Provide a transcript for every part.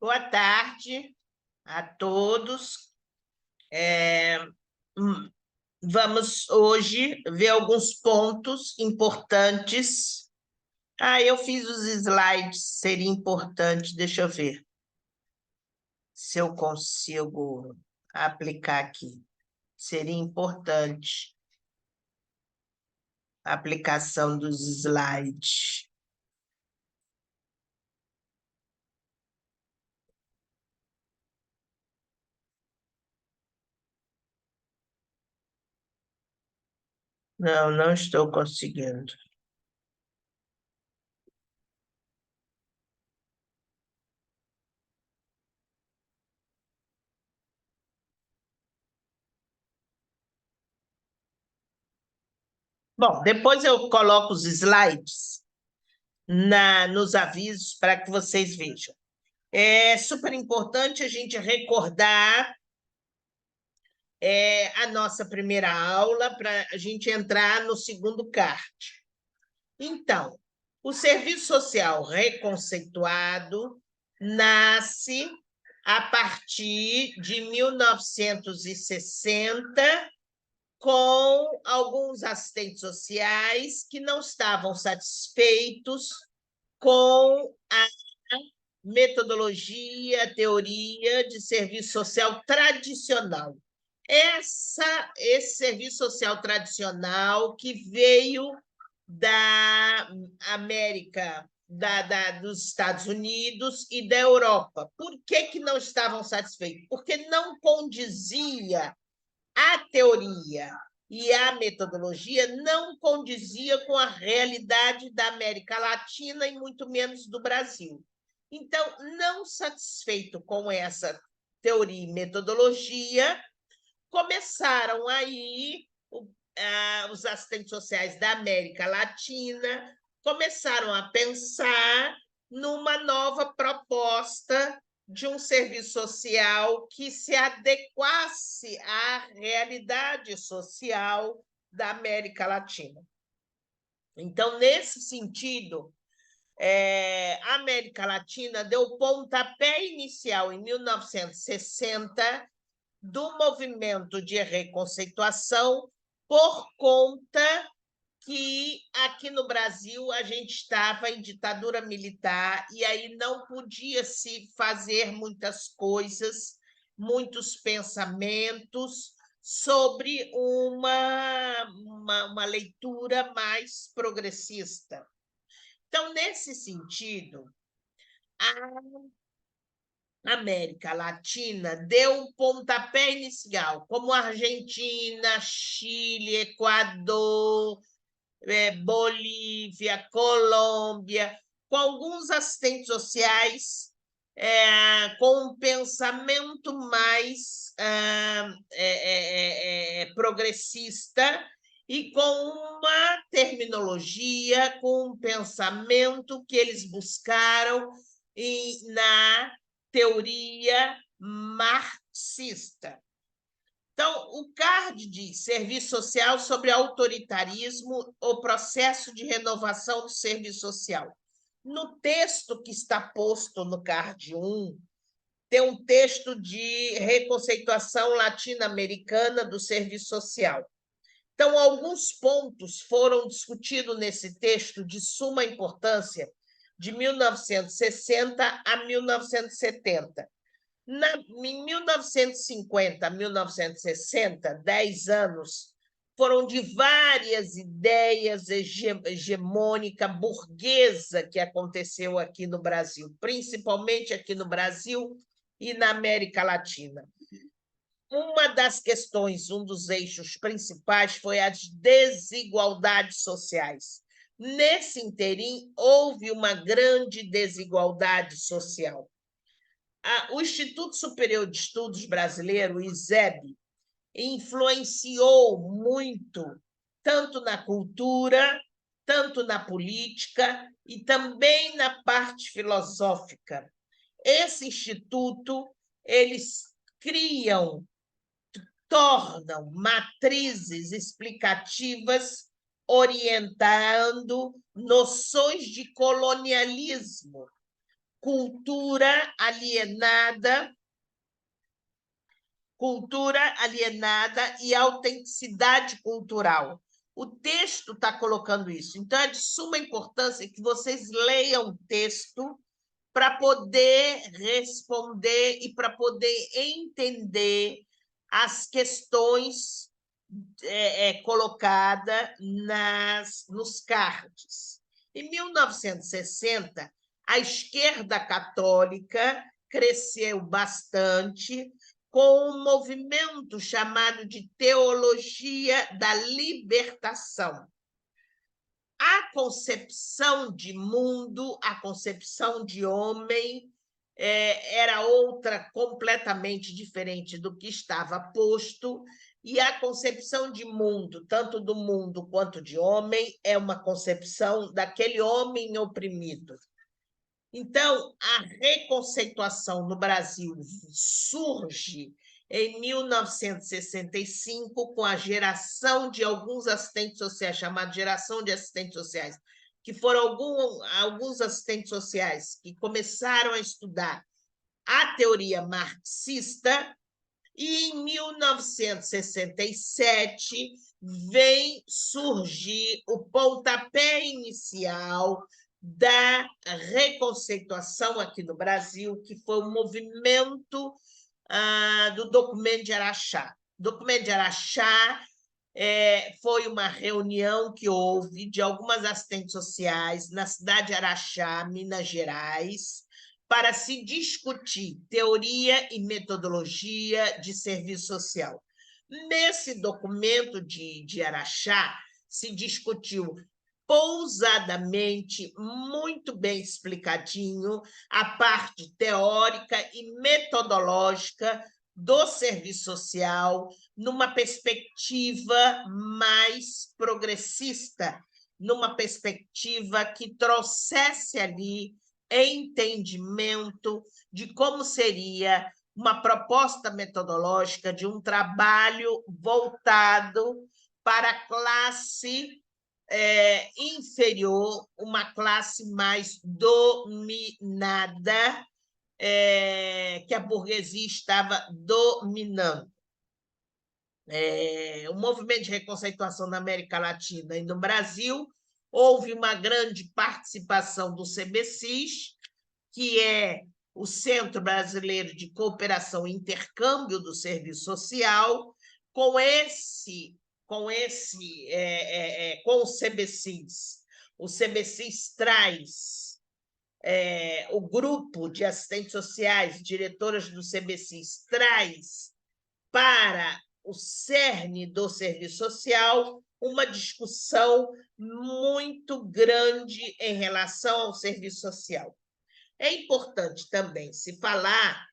Boa tarde a todos. Vamos hoje ver alguns pontos importantes. Eu fiz os slides, seria importante, deixa eu ver se eu consigo aplicar aqui. Seria importante a aplicação dos slides. Não estou conseguindo. Bom, depois eu coloco os slides nos avisos para que vocês vejam. É super importante a gente recordar a nossa primeira aula para a gente entrar no segundo CART. Então, o serviço social reconceituado nasce a partir de 1960, com alguns assistentes sociais que não estavam satisfeitos com a metodologia, teoria de serviço social tradicional. Esse serviço social tradicional que veio da América, dos Estados Unidos e da Europa. Por que não estavam satisfeitos? Porque não condizia a teoria e a metodologia, não condizia com a realidade da América Latina e muito menos do Brasil. Então, não satisfeito com essa teoria e metodologia, começaram aí os assistentes sociais da América Latina, começaram a pensar numa nova proposta de um serviço social que se adequasse à realidade social da América Latina. Então, nesse sentido, a América Latina deu pontapé inicial, em 1960, do movimento de reconceituação, por conta que aqui no Brasil a gente estava em ditadura militar e aí não podia se fazer muitas coisas, muitos pensamentos sobre uma leitura mais progressista. Então, nesse sentido, a América Latina deu um pontapé inicial, como Argentina, Chile, Equador, Bolívia, Colômbia, com alguns assistentes sociais com um pensamento mais progressista e com uma terminologia, com um pensamento que eles buscaram na teoria marxista. Então, o CARD diz serviço social sobre autoritarismo, o processo de renovação do serviço social. No texto que está posto no CARD 1, tem um texto de reconceituação latino-americana do serviço social. Então, alguns pontos foram discutidos nesse texto de suma importância, de 1960 a 1970. Em 1950 a 1960, 10 anos, foram de várias ideias hegemônica burguesa que aconteceu aqui no Brasil, principalmente aqui no Brasil e na América Latina. Uma das questões, um dos eixos principais foi as desigualdades sociais. Nesse interim, houve uma grande desigualdade social. O Instituto Superior de Estudos Brasileiro, o ISEB, influenciou muito, tanto na cultura, tanto na política e também na parte filosófica. Esse instituto, eles tornam matrizes explicativas orientando noções de colonialismo, cultura alienada e autenticidade cultural. O texto está colocando isso. Então, é de suma importância que vocês leiam o texto para poder responder e para poder entender as questões colocadas nos cards. Em 1960, a esquerda católica cresceu bastante com um movimento chamado de teologia da libertação. A concepção de mundo, a concepção de homem, era outra completamente diferente do que estava posto, e a concepção de mundo, tanto do mundo quanto de homem, é uma concepção daquele homem oprimido. Então, a reconceituação no Brasil surge em 1965 com a geração de alguns assistentes sociais, chamada geração de assistentes sociais, que foram alguns assistentes sociais que começaram a estudar a teoria marxista, e em 1967 vem surgir o pontapé inicial da reconceituação aqui no Brasil, que foi o movimento do Documento de Araxá. O Documento de Araxá foi uma reunião que houve de algumas assistentes sociais na cidade de Araxá, Minas Gerais, para se discutir teoria e metodologia de serviço social. Nesse documento de Araxá, se discutiu pousadamente, muito bem explicadinho, a parte teórica e metodológica do serviço social, numa perspectiva mais progressista, numa perspectiva que trouxesse ali entendimento de como seria uma proposta metodológica de um trabalho voltado para a classe inferior, uma classe mais dominada, que a burguesia estava dominando. O movimento de reconceituação na América Latina e no Brasil, houve uma grande participação do CBCIS, que é o Centro Brasileiro de Cooperação e Intercâmbio do Serviço Social, com o CBCIS. O CBCIS traz o grupo de assistentes sociais, diretoras do CBCIS, traz para o cerne do serviço social uma discussão muito grande em relação ao serviço social. É importante também se falar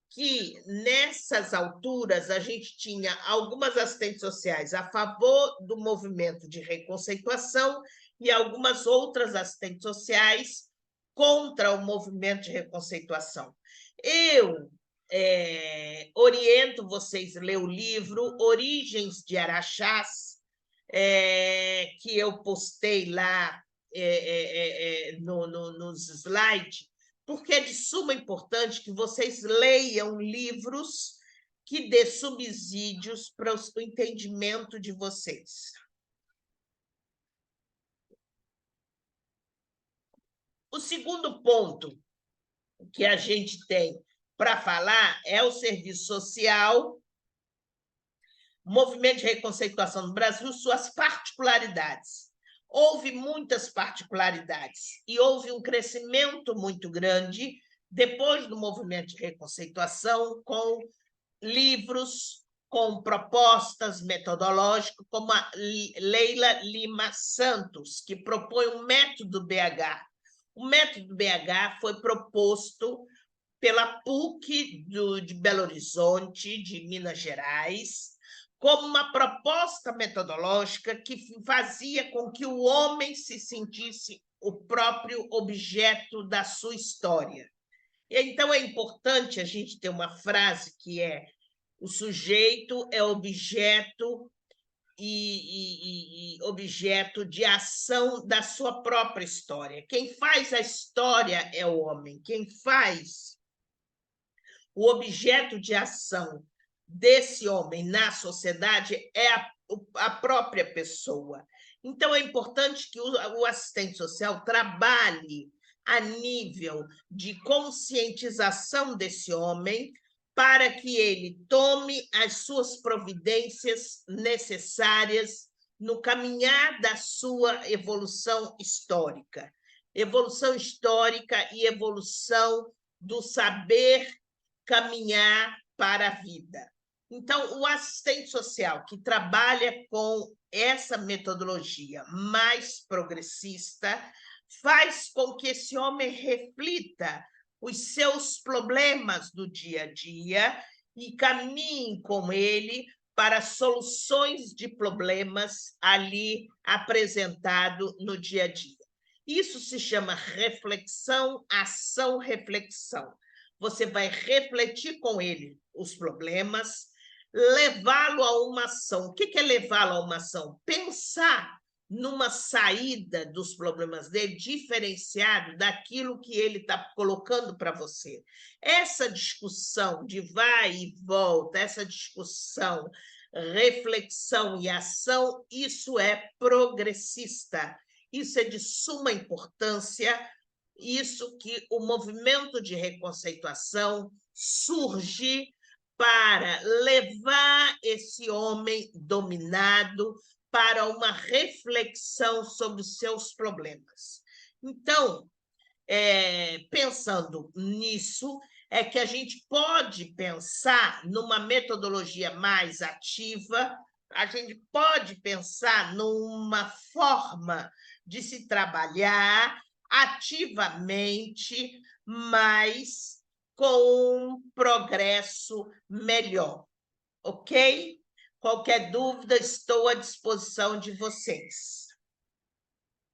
que, nessas alturas, a gente tinha algumas assistentes sociais a favor do movimento de reconceituação e algumas outras assistentes sociais contra o movimento de reconceituação. Eu oriento vocês a ler o livro Origens de Araxás, que eu postei lá nos slides, porque é de suma importância que vocês leiam livros que dê subsídios para o entendimento de vocês. O segundo ponto que a gente tem para falar é o serviço social, movimento de reconceituação no Brasil, suas particularidades. Houve muitas particularidades e houve um crescimento muito grande depois do movimento de reconceituação, com livros, com propostas metodológicas, como a Leila Lima Santos, que propõe um método BH. O método BH foi proposto pela PUC de Belo Horizonte, de Minas Gerais, como uma proposta metodológica que fazia com que o homem se sentisse o próprio objeto da sua história. Então, é importante a gente ter uma frase que é: o sujeito é objeto e objeto de ação da sua própria história. Quem faz a história é o homem. Quem faz o objeto de ação desse homem na sociedade é a própria pessoa. Então, é importante que o assistente social trabalhe a nível de conscientização desse homem para que ele tome as suas providências necessárias no caminhar da sua evolução histórica. Evolução histórica e evolução do saber caminhar para a vida. Então, o assistente social que trabalha com essa metodologia mais progressista faz com que esse homem reflita os seus problemas do dia a dia e caminhe com ele para soluções de problemas ali apresentado no dia a dia. Isso se chama reflexão, ação, reflexão. Você vai refletir com ele os problemas, levá-lo a uma ação. O que é levá-lo a uma ação? Pensar numa saída dos problemas dele diferenciado daquilo que ele está colocando para você. Essa discussão de vai e volta, essa discussão, reflexão e ação, isso é progressista. Isso é de suma importância, isso que o movimento de reconceituação surge para levar esse homem dominado para uma reflexão sobre os seus problemas. Então, pensando nisso, é que a gente pode pensar numa metodologia mais ativa, a gente pode pensar numa forma de se trabalhar ativamente, mas com um progresso melhor, ok? Qualquer dúvida, estou à disposição de vocês.